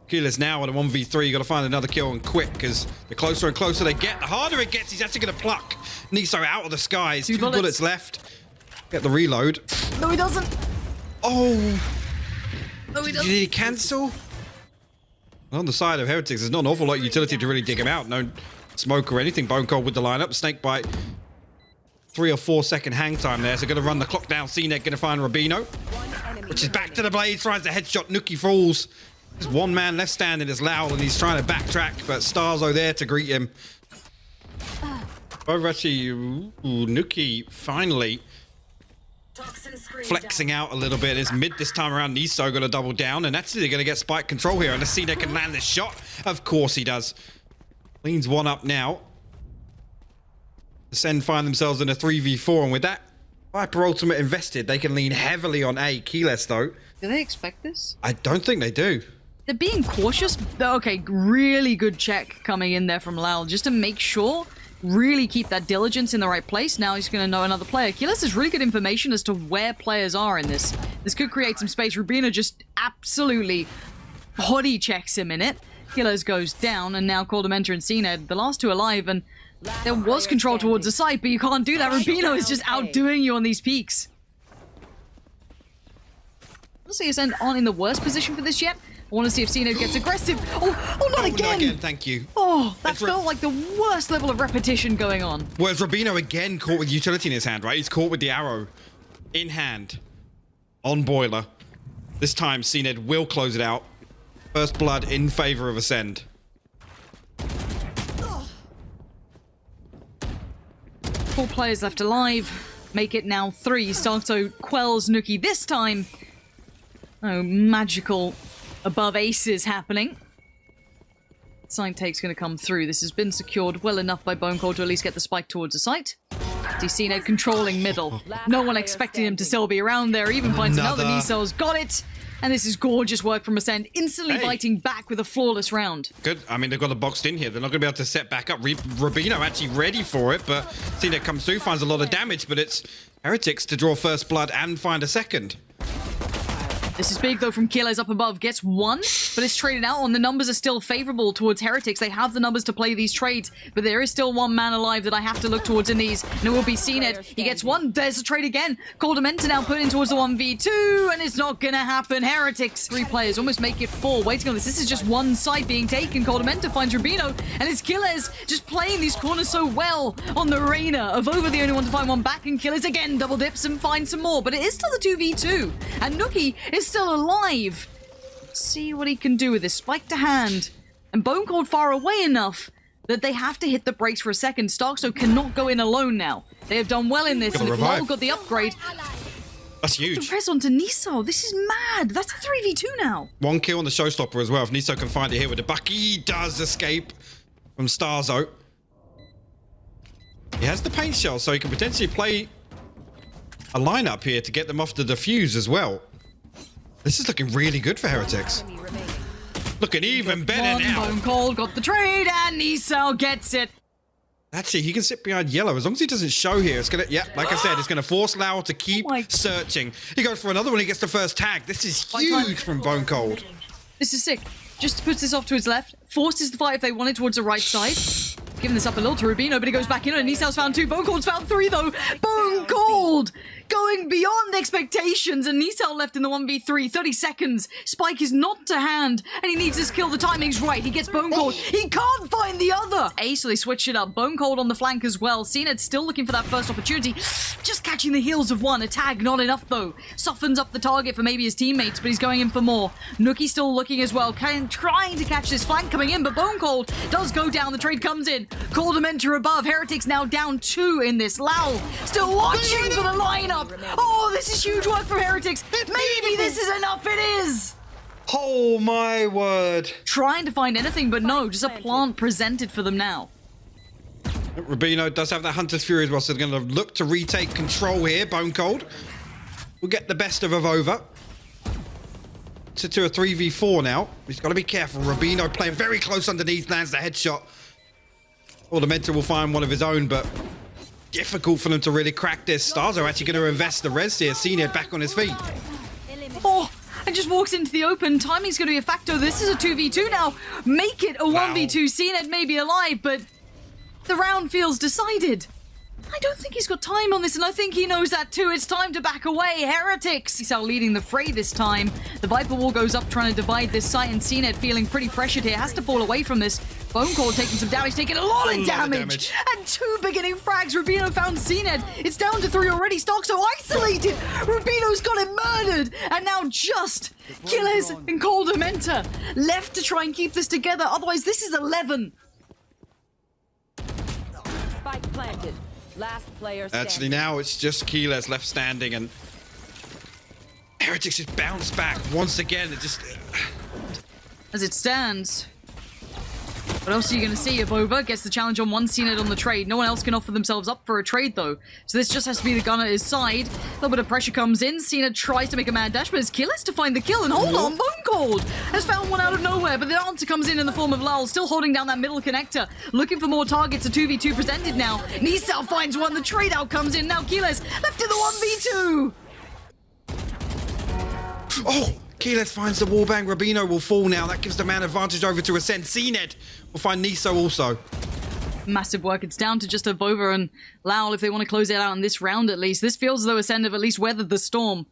Keyless now on a 1v3. You got to find another kill and quick, because the closer and closer they get, the harder it gets. He's actually going to pluck Niso out of the skies. 2 bullets left. Get the reload. No, he doesn't. Oh. No, he doesn't. Did he cancel? On the side of Heretics, there's not an awful lot of utility to really dig him out. No smoke or anything. Bone Cold with the lineup. Snakebite. 3 or 4 second hang time there, so going to run the clock down. CNET going to find Rubino, which is back to the blade, tries the headshot. Nuki falls. There's 1 man left standing as Lowell, and he's trying to backtrack, but Starzo there to greet him. Over actually, Nuki finally flexing out a little bit. It's mid this time around. Niso going to double down, and actually they're going to get spike control here, and the CNET can land this shot. Of course he does. Leans 1 up now. Ascend find themselves in a 3v4, and with that Viper ultimate invested, they can lean heavily on A. Keyless, though. Do they expect this? I don't think they do. They're being cautious. Okay, really good check coming in there from Lowell, just to make sure, really keep that diligence in the right place. Now he's going to know another player. Keyless has really good information as to where players are in this. This could create some space. Rubino just absolutely body checks him in it. Keyless goes down, and now Caldamenta and CNET, the last 2 alive, and there was control towards the site, but you can't do that. Rubino is just outdoing you on these peaks. Honestly, Ascend aren't in the worst position for this yet. I want to see if CNET gets aggressive. Oh, not again! Not again, thank you. Oh, that felt like the worst level of repetition going on. Whereas Rubino again caught with utility in his hand, right? He's caught with the arrow in hand on Boiler. This time, CNET will close it out. First blood in favor of Ascend. 4 players left alive. Make it now 3. Starkzo quells Nuki this time. Oh, magical above aces happening. Side take's going to come through. This has been secured well enough by Bone Cold to at least get the spike towards the site. DCNet controlling middle. No one expecting him to still be around there. Even finds another Niso's got it. And this is gorgeous work from Ascend, instantly biting back with a flawless round. Good. I mean, they've got it boxed in here. They're not going to be able to set back up. Rubino actually ready for it, but CNET comes through, finds a lot of damage, but it's Heretics to draw first blood and find a second. This is big, though, from Kilos up above. Gets 1, but it's traded out on. The numbers are still favorable towards Heretics. They have the numbers to play these trades, but there is still 1 man alive that I have to look towards in these, and it will be CNET. He gets 1. There's a trade again. Caldamenta now put in towards the 1v2, and it's not going to happen. Heretics, 3 players, almost make it 4. Waiting on this. This is just 1 side being taken. Caldamenta finds Rubino, and it's Killers just playing these corners so well on the Reyna. Avova the only one to find 1 back, and Killers again double dips and finds some more, but it is still a 2v2, and Nuki is still alive. Let's see what he can do with this. Spike to hand, and Bone Cold far away enough that they have to hit the brakes for a second. Starkzo cannot go in alone now. They have done well in this, and if Lol got the upgrade, that's huge. To press onto Niso. This is mad. That's a 3v2 now. 1 kill on the showstopper as well. If Niso can find it here with the buck, he does escape from Starzo. He has the paint shell, so he can potentially play a lineup here to get them off the defuse as well. This is looking really good for Heretics. Looking even better now. Bone Cold got the trade, and Niso gets it. Actually, he can sit behind yellow. As long as he doesn't show here, it's going to... Yeah, like I said, it's going to force Lau to keep searching. He goes for another one. He gets the first tag. This is huge from Bone Cold. This is sick. Just puts this off to his left. Forces the fight if they want it towards the right side. Giving this up a little to Rubino, but he goes back in. And Nisau's found 2. Bone Cold's found 3, though. Bone Cold going beyond expectations. And Nisau left in the 1v3. 30 seconds. Spike is not to hand. And he needs this kill. The timing's right. He gets Bone Cold. He can't find the other. So they switch it up. Bone Cold on the flank as well. CNED still looking for that first opportunity. Just catching the heels of one. A tag, not enough, though. Softens up the target for maybe his teammates, but he's going in for more. Nuki still looking as well. Trying to catch this flank coming in, but Bone Cold does go down. The trade comes in. Coldamenter above. Heretics now down 2 in this. Lau still watching for the lineup. Oh, this is huge work from Heretics. Maybe this is enough. It is. Oh, my word. Trying to find anything, but no. Just a plant presented for them now. Rubino does have that Hunter's Fury as well, so they're going to look to retake control here. Bone Cold will get the best of Avova. To a 3v4 now. He's got to be careful. Rubino playing very close underneath, lands the headshot. Coldamenter will find one of his own, but difficult for them to really crack this. Stars are actually going to invest the res here. CNED back on his feet. Oh, and just walks into the open. Timing's going to be a factor. This is a 2v2 now. Make it a 1v2. CNED may be alive, but the round feels decided. I don't think he's got time on this, and I think he knows that too. It's time to back away. Heretics! He's out leading the fray this time. The Viper Wall goes up trying to divide this site, and CNED feeling pretty pressured here. Has to fall away from this. Bone Cold taking some damage, taking a lot of damage. And 2 beginning frags. Rubino found CNED. It's down to 3 already. Stock so isolated. Rubino's got him murdered. And now just Killers and Coldamenter left to try and keep this together. Otherwise, this is 11. Spike planted. Last player standing. Actually, now it's just Keyless left standing, and Heretics just bounce back once again. It just... As it stands, what else are you going to see? Avova gets the challenge on one, CNED on the trade. No one else can offer themselves up for a trade, though. So this just has to be the gun at his side. A little bit of pressure comes in. CNED tries to make a mad dash, but it's Killers to find the kill. And hold on, Bone Cold has found one out of nowhere, but the answer comes in the form of Lal, still holding down that middle connector. Looking for more targets. A 2v2 presented now. Nisau finds one. The trade out comes in. Now Killers left in the 1v2. Oh! Keyless finds the wallbang. Rubino will fall now. That gives the man advantage over to Ascend. CNED will find Niso also. Massive work. It's down to just Avova and Lowell if they want to close it out in this round at least. This feels as though Ascend have at least weathered the storm.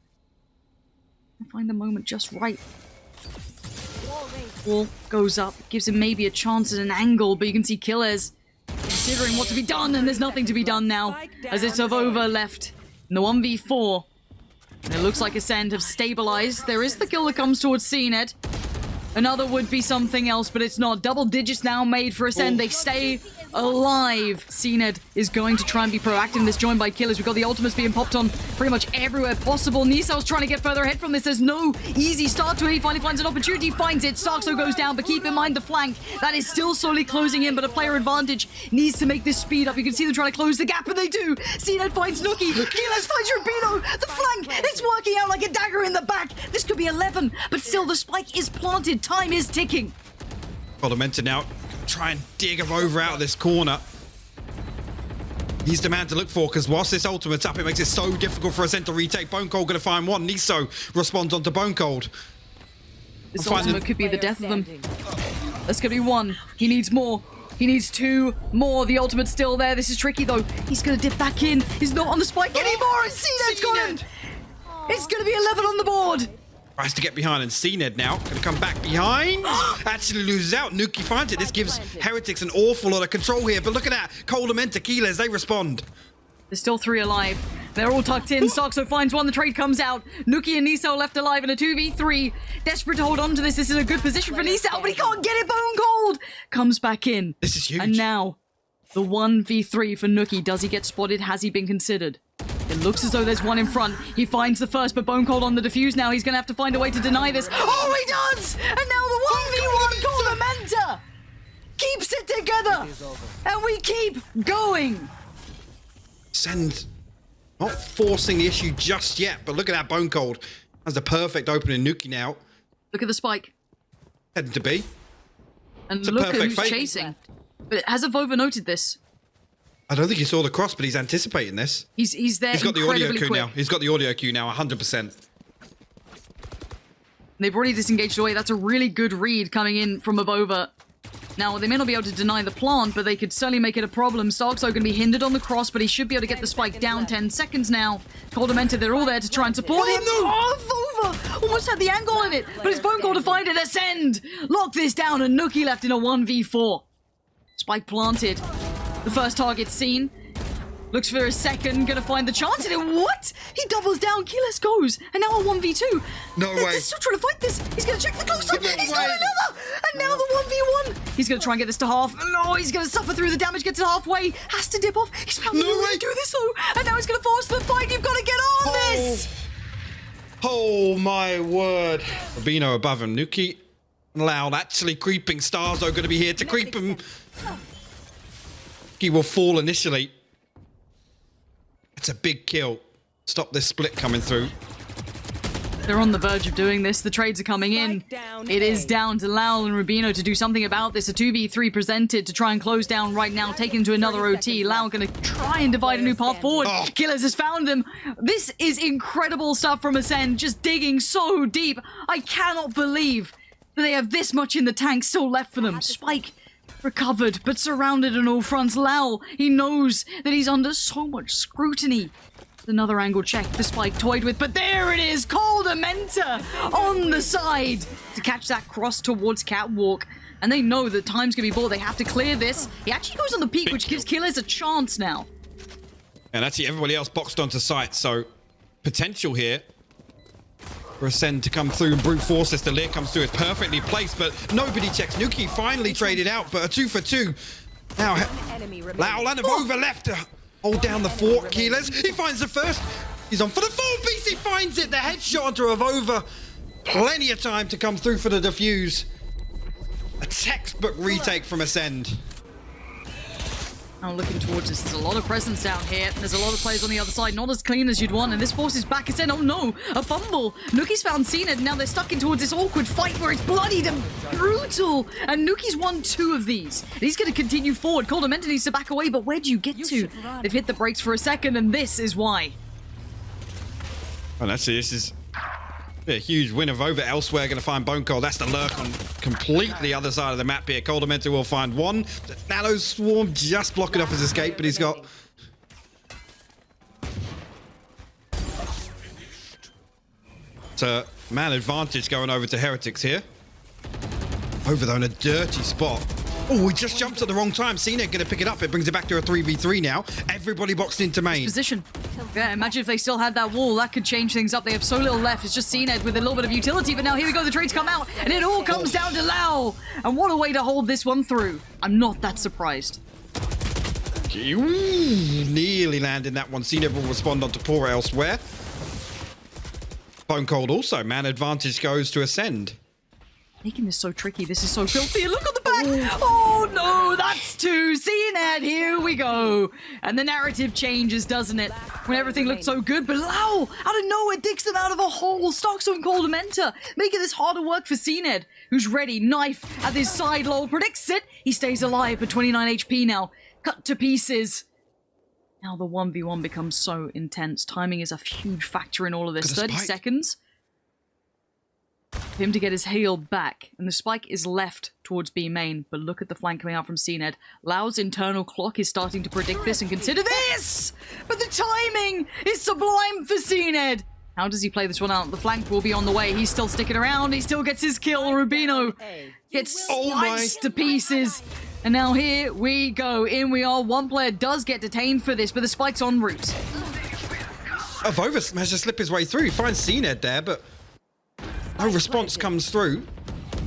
Find the moment just right. Wall goes up. Gives him maybe a chance at an angle, but you can see Killers considering what to be done, and there's nothing to be done now as it's Avova left in the 1v4. And it looks like Ascend have stabilized. There is the kill that comes towards CNED. Another would be something else, but it's not. Double digits now made for Ascend. They stay alive. CNED is going to try and be proactive in this, joined by Killers. We've got the ultimates being popped on pretty much everywhere possible. Nisau's trying to get further ahead from this. There's no easy start to it. He finally finds an opportunity, finds it. Starkso goes down, but keep in mind the flank. That is still slowly closing in, but a player advantage needs to make this speed up. You can see them trying to close the gap, and they do. CNED finds Nuki. Killers finds Rubino. The flank, it's working out like a dagger in the back. This could be 11, but still the spike is planted. Time is ticking. Coldamenter now try and dig Avova out of this corner. He's the man to look for, because whilst this ultimate's up, it makes it so difficult for Ascend to retake. Bone Cold going to find one. Niso responds onto Bone Cold. This ultimate could be the death of them. That's going to be one. He needs more. He needs 2 more. The ultimate's still there. This is tricky, though. He's going to dip back in. He's not on the spike anymore. And CNED's got him. It's going to be 11 on the board. Tries to get behind, and CNED now going to come back behind. Actually loses out. Nuki finds it. This gives Heretics an awful lot of control here. But look at that. Coldamenter, Keyless, they respond. There's still 3 alive. They're all tucked in. Starkso finds one. The trade comes out. Nuki and Nisau left alive in a 2v3. Desperate to hold on to this. This is a good position for Nisau, but he can't get it. Bone Cold comes back in. This is huge. And now, the 1v3 for Nuki. Does he get spotted? Has he been considered? It looks as though there's one in front. He finds the first, but Bone Cold on the defuse now. He's going to have to find a way to deny this. Oh, he does! And now the 1v1 Coldamenter keeps it together. And we keep going. Ascend not forcing the issue just yet, but look at that. Bone Cold has the perfect opening. Nuki now Look at the spike. heading to B. And It's a look at perfect who's fake. chasing. But has Avova noted this? I don't think he saw the cross, but he's anticipating this. He's there. He's got the audio cue quick. now. He's got the audio cue now, 100%. They've already disengaged away. That's a really good read coming in from Abova. Now, they may not be able to deny the plant, but they could certainly make it a problem. Stark's going to be hindered on the cross, but he should be able to get the spike down. 10 seconds now. Demented, they're all there to try and support him. Oh, Vova! Almost had the angle in it, but it's phone call to find it. Ascend! Lock this down, and Nuki left in a 1v4. Spike planted. The first target seen. Looks for a second, gonna find the chance, and then what? He doubles down, Keyless goes, and now a 1v2. No way. They're still trying to fight this. He's gonna check the close up. No He's way. got another, and now the 1v1. He's gonna try and get this to half. No, he's gonna suffer through the damage, gets to halfway, has to dip off. He's found no way to do this though, and now he's gonna force the fight. You've got to get on this. Oh my word. Rubino above him. Nuki and Loud actually creeping. Stars are going to be here to creep him. He will fall initially. It's a big kill. Stop this split coming through. They're on the verge of doing this. The trades are coming in. It is down to Lowell and Rubino to do something about this. A 2v3 presented to try and close down right now, taken to another OT. Lowell going to try and divide a new path forward. Killers has found them. This is incredible stuff from Ascend, just digging so deep. I cannot believe that they have this much in the tank still left for them. Spike recovered, but surrounded on all fronts. Lowell, he knows that he's under so much scrutiny. Another angle check, the spike toyed with, but there it is! Koldamenta on the side to catch that cross towards Catwalk. And they know that time's gonna be bought. They have to clear this. He actually goes on the peak, which gives Killers a chance now. And actually everybody else boxed onto site, so potential here for Ascend to come through and brute force this. The Lear comes through, it's perfectly placed, but nobody checks. Nuki finally traded out, but a 2 for 2. Now, Lowell and Avova left to hold down the fort. Keyless, he finds the first. He's on for the 4-piece, he finds it. The headshot onto Avova. Plenty of time to come through for the defuse. A textbook retake from Ascend. Now looking towards us, there's a lot of presence down here. There's a lot of players on the other side, not as clean as you'd want, and this forces back Ascend. Oh no, a fumble. Nuki's found Cena, and now they're stuck in towards this awkward fight where it's bloodied and brutal. And Nuki's won 2 of these. And he's going to continue forward. Koldamenta needs to back away, but where do you get to? They've hit the brakes for a second, and this is why. Well, actually, this is a huge win of over elsewhere. Going to find Bone Cold. That's the lurk on completely other side of the map here. Koldamenta will find one. The Nano Swarm just blocking off his escape, but he's got... It's a man advantage going over to Heretics here. Over though in a dirty spot. Oh, he just jumps at the wrong time. Cena going to pick it up. It brings it back to a 3v3 now. Everybody boxed into main. Position. Yeah, imagine if they still had that wall. That could change things up. They have so little left. It's just Cena with a little bit of utility. But now here we go. The trades come out. And it all comes down to Lau. And what a way to hold this one through. I'm not that surprised. Ooh, nearly landing that one. Cena will respond onto Pora elsewhere. Bone Cold also. Man advantage goes to Ascend. Making this so tricky. This is so filthy. And look on the back. Oh, no. That's 2. CNED. Here we go. And the narrative changes, doesn't it? When everything looked so good. But Lau, out of nowhere, digs them out of a hole. Starks on Koldamenta, making this harder work for CNED, who's ready. Knife at his side. Lol predicts it. He stays alive, but 29 HP now. Cut to pieces. Now the 1v1 becomes so intense. Timing is a huge factor in all of this. 30 seconds. For him to get his heal back, and the spike is left towards B main, but look at the flank coming out from CNED. Lau's internal clock is starting to predict this and consider this! But the timing is sublime for CNED! How does he play this one out? The flank will be on the way. He's still sticking around. He still gets his kill. Rubino gets sliced to pieces. And now here we go. In we are. One player does get detained for this, but the spike's en route. Avova managed to slip his way through. He finds CNED there, but no response comes through.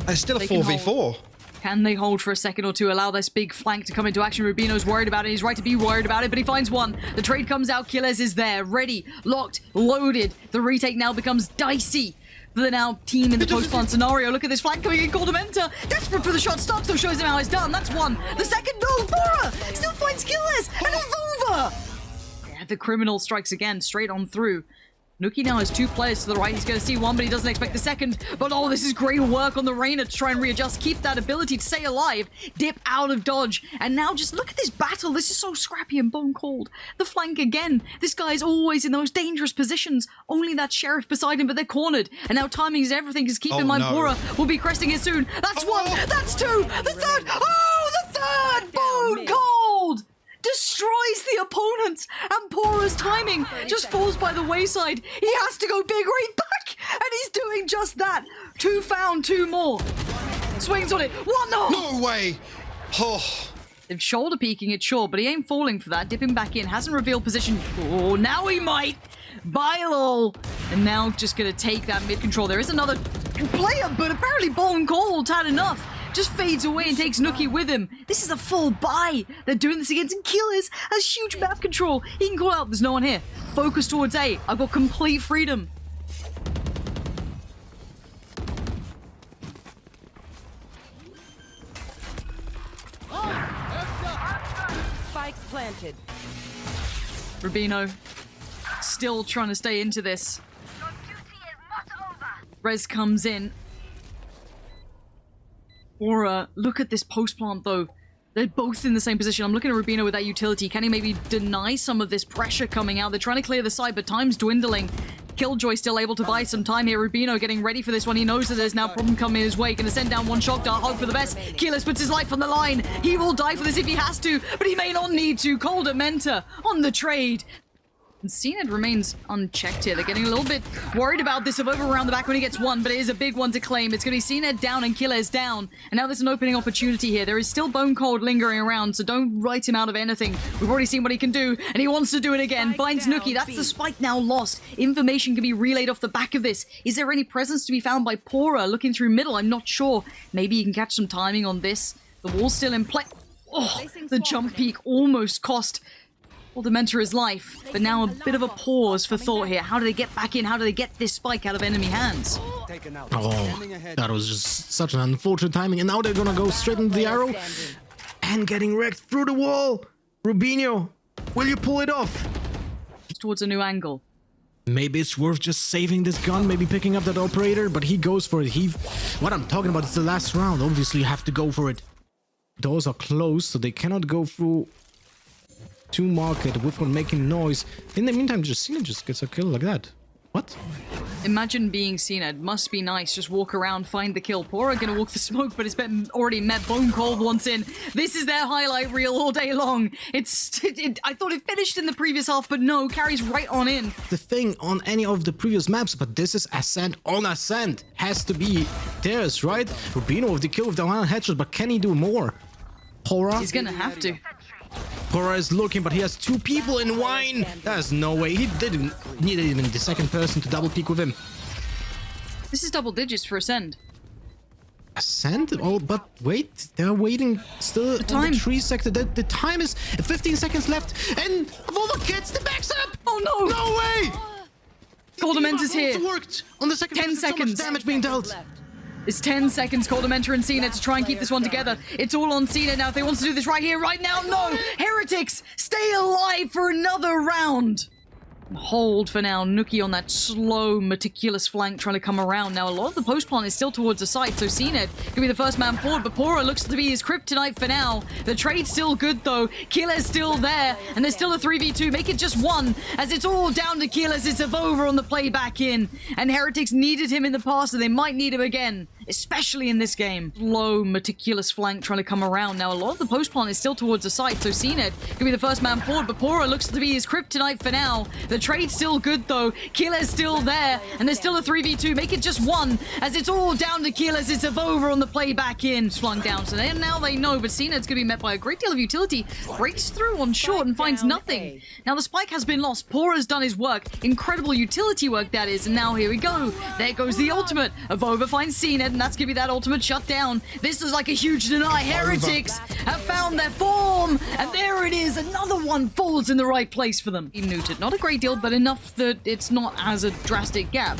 There's still a 4v4. Can they hold for a second or two, allow this big flank to come into action? Rubino's worried about it. He's right to be worried about it, but he finds one. The trade comes out. Killers is there, ready, locked, loaded. The retake now becomes dicey for the now team in the post-spawn scenario. Look at this flank coming in. Koldamenta, desperate for the shot. Starks though shows him how it's done. That's one. The second, no. Bora still finds Killers and Avova. Yeah, the criminal strikes again, straight on through. Nuki now has 2 players to the right. He's going to see one, but he doesn't expect the second. But oh, this is great work on the Reyna to try and readjust, keep that ability to stay alive, dip out of dodge. And now just look at this battle. This is so scrappy and bone cold. The flank again. This guy is always in those dangerous positions. Only that sheriff beside him, but they're cornered. And now timing is everything. Just keep in mind, Pora will be cresting it soon. That's 1. That's 2. The third. Oh, the third. Bone cold. Destroys the opponent, and Pora's timing just falls by the wayside. He has to go big right back, and he's doing just that. 2 found, 2 more. Swings on it. 1 no. No way. Oh. They're shoulder peeking it, sure, but he ain't falling for that. Dipping back in, hasn't revealed position. Oh, now he might. Bylol. And now just gonna take that mid control. There is another player, but apparently Bone Cold had enough. Just fades away and takes Nuki with him. This is a full buy. They're doing this against Killers. Has huge map control. He can call out, there's no one here. Focus towards A. I've got complete freedom. Spike planted. Rubino still trying to stay into this. Rez comes in. Aura, look at this post plant though. They're both in the same position. I'm looking at Rubino with that utility. Can he maybe deny some of this pressure coming out? They're trying to clear the side, but time's dwindling. Killjoy still able to buy some time here. Rubino getting ready for this one. He knows that there's now problem coming his way. Gonna send down 1 shock dart, hope for the best. Keyless puts his life on the line. He will die for this if he has to, but he may not need to. Colder Menta on the trade. And CNED remains unchecked here. They're getting a little bit worried about this over around the back when he gets 1, but it is a big one to claim. It's going to be CNED down and Killers down. And now there's an opening opportunity here. There is still Bone Cold lingering around, so don't write him out of anything. We've already seen what he can do, and he wants to do it again. Finds Nuki. That's the spike now lost. Information can be relayed off the back of this. Is there any presence to be found by Pora looking through middle? I'm not sure. Maybe he can catch some timing on this. The wall's still in play. Oh, the jump peak almost cost Mentor his life, but now a bit of a pause for thought here. How do they get back in? How do they get this spike out of enemy hands? Oh, that was just such an unfortunate timing. And now they're gonna go straight into the arrow and getting wrecked through the wall. Rubino, will you pull it off? Towards a new angle. Maybe it's worth just saving this gun, maybe picking up that operator, but he goes for it. What I'm talking about is the last round. Obviously, you have to go for it. Doors are closed, so they cannot go through to market without making noise. In the meantime, Cena just gets a kill like that. What? Imagine being CNED. Must be nice. Just walk around, find the kill. Pora gonna walk the smoke, but it's been already met Bone Cold once in. This is their highlight reel all day long. I thought it finished in the previous half, but no, carries right on in. The thing on any of the previous maps, but this is Ascent on Ascent. Has to be theirs, right? Rubino with the kill with the one headshot, but can he do more? Pora? He's gonna have to. Pora is looking, but he has 2 people in wine. There's no way. He didn't need even the second person to double peek with him. This is double digits for Ascend. Ascend? Oh, but wait. They're waiting still on the 3 sector. The time is 15 seconds left. And Volvo gets the backs up. Oh, no. No way. Coldament is here. Worked. On the second 10 seconds. So much damage being dealt. It's 10 seconds, Coldamenter and CNED to try and keep this one together. It's all on CNED now. If they want to do this right here, right now, no! Heretics, stay alive for another round! Hold for now. Nuki on that slow, meticulous flank trying to come around. Now, a lot of the post plant is still towards the side, so CNED can be the first man forward, but Pora looks to be his kryptonite for now. The trade's still good, though. Killer's still there, and there's still a 3v2. Make it just 1, as it's all down to Killers. It's over on the play back in, and Heretics needed him in the past, and they might need him again, especially in this game. Slow, meticulous flank trying to come around. Now, a lot of the post plant is still towards the side, so CNED can be the first man forward, but Pora looks to be his kryptonite for now. The trade's still good, though. Killer's still there, and there's still a 3v2. Make it just 1, as it's all down to Killers. It's over on the play back in. Flung down, so now they know, but CNED's going to be met by a great deal of utility. Breaks through on short and finds nothing. Now, the spike has been lost. Pora's done his work. Incredible utility work, that is, and now here we go. There goes the ultimate. Avova finds CNED, and that's going to be that ultimate shut down. This is like a huge deny. Heretics have found their form, and there it is. Another one falls in the right place for them. Neutered. Not a great deal, but enough that it's not as a drastic gap.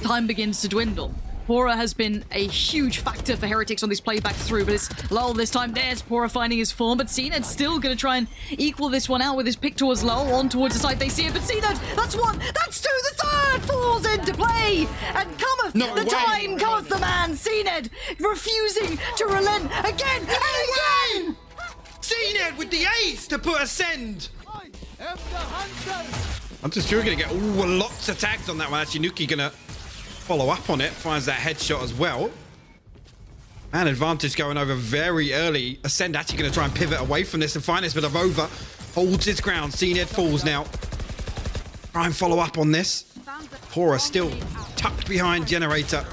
Time begins to dwindle. Pora has been a huge factor for Heretics on this playback through, but it's Lull this time. There's Pora finding his form, but CNED's still going to try and equal this one out with his pick towards Lull, on towards the side. They see it, but CNED, that's one, that's two, the third falls into play, and cometh the time, cometh the man. CNED refusing to relent again and again. CNED with the ace to put ACEND. I'm just sure we're going to get lots of tags on that one. Actually, Nuki going to follow up on it, finds that headshot as well. And advantage going over very early. ACEND actually going to try and pivot away from this and find this bit of over. Holds his ground. CNED falls now. Try and follow up on this. Pora still tucked behind Generator.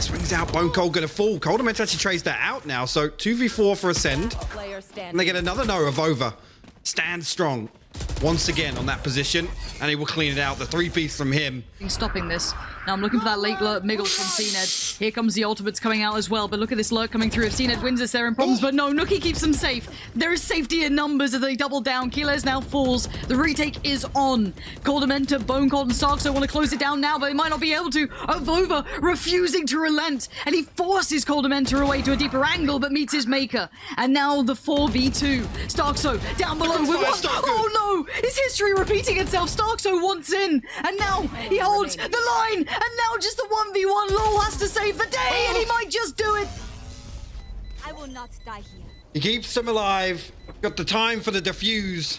Swings out. Bone Cold going to fall. Cold meant to actually trace that out now. So 2v4 for ACEND. And they get another no of over. Stands strong once again on that position, and he will clean it out. The 3-piece from him. Stopping this. Now I'm looking for that late lurk Miggles from CNED. Here comes the ultimates coming out as well, but look at this lurk coming through. If CNED wins this, they're in problems, but no, Nuki keeps them safe. There is safety in numbers as they double down. Keyless now falls. The retake is on. Coldamenta, Bone Cold, and Stark so want to close it down now, but they might not be able to. Avova refusing to relent, and he forces Coldamenta away to a deeper angle, but meets his maker. And now the 4v2. Starkso down below with one. Oh no! Is history repeating itself? Starkso wants in, and now he holds the line. And now just the 1v1. Lol has to save the day, and he might just do it. I will not die here. He keeps them alive. Got the time for the defuse.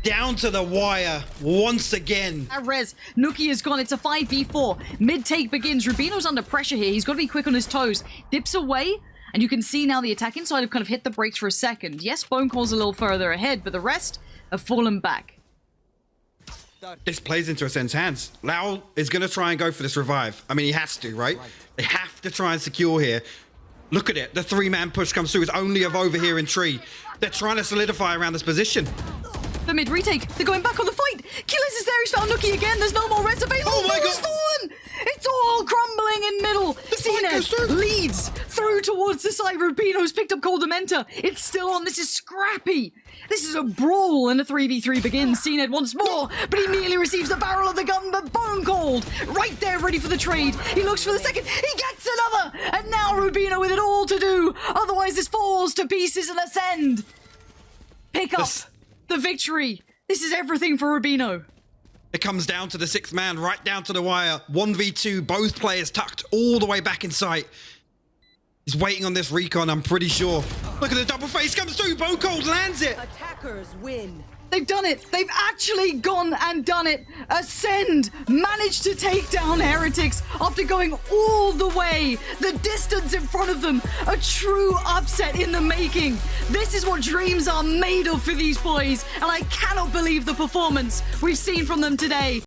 Down to the wire once again. Res, Nuki is gone. It's a 5v4. Mid-take begins. Rubino's under pressure here. He's got to be quick on his toes. Dips away. And you can see now the attack inside have kind of hit the brakes for a second. Yes, Bone Cold's a little further ahead, but the rest have fallen back. This plays into ACEND's hands. Lau is going to try and go for this revive. I mean, he has to, right? They have to try and secure here. Look at it. The 3-man push comes through. It's only of over here in tree. They're trying to solidify around this position. The mid retake. They're going back on the fight. Keyless is there. He's found Nuki again. There's no more res available. Oh my God. Fallen. It's all crumbling in middle. CNED leads through towards the side. Rubino's picked up Coldamenta. It's still on. This is scrappy. This is a brawl, and the 3v3 begins. CNED once more, but he immediately receives the barrel of the gun, but Bone Cold right there ready for the trade. He looks for the second. He gets another, and now Rubino with it all to do. Otherwise, this falls to pieces and ACEND pick up the victory. This is everything for Rubino. It comes down to the 6th man, right down to the wire. 1v2, both players tucked all the way back in sight. He's waiting on this recon, I'm pretty sure. Look at the double face comes through. Bone Cold lands it. Attackers win. They've done it. They've actually gone and done it. ACEND managed to take down Heretics after going all the way, the distance in front of them. A true upset in the making. This is what dreams are made of for these boys, and I cannot believe the performance we've seen from them today.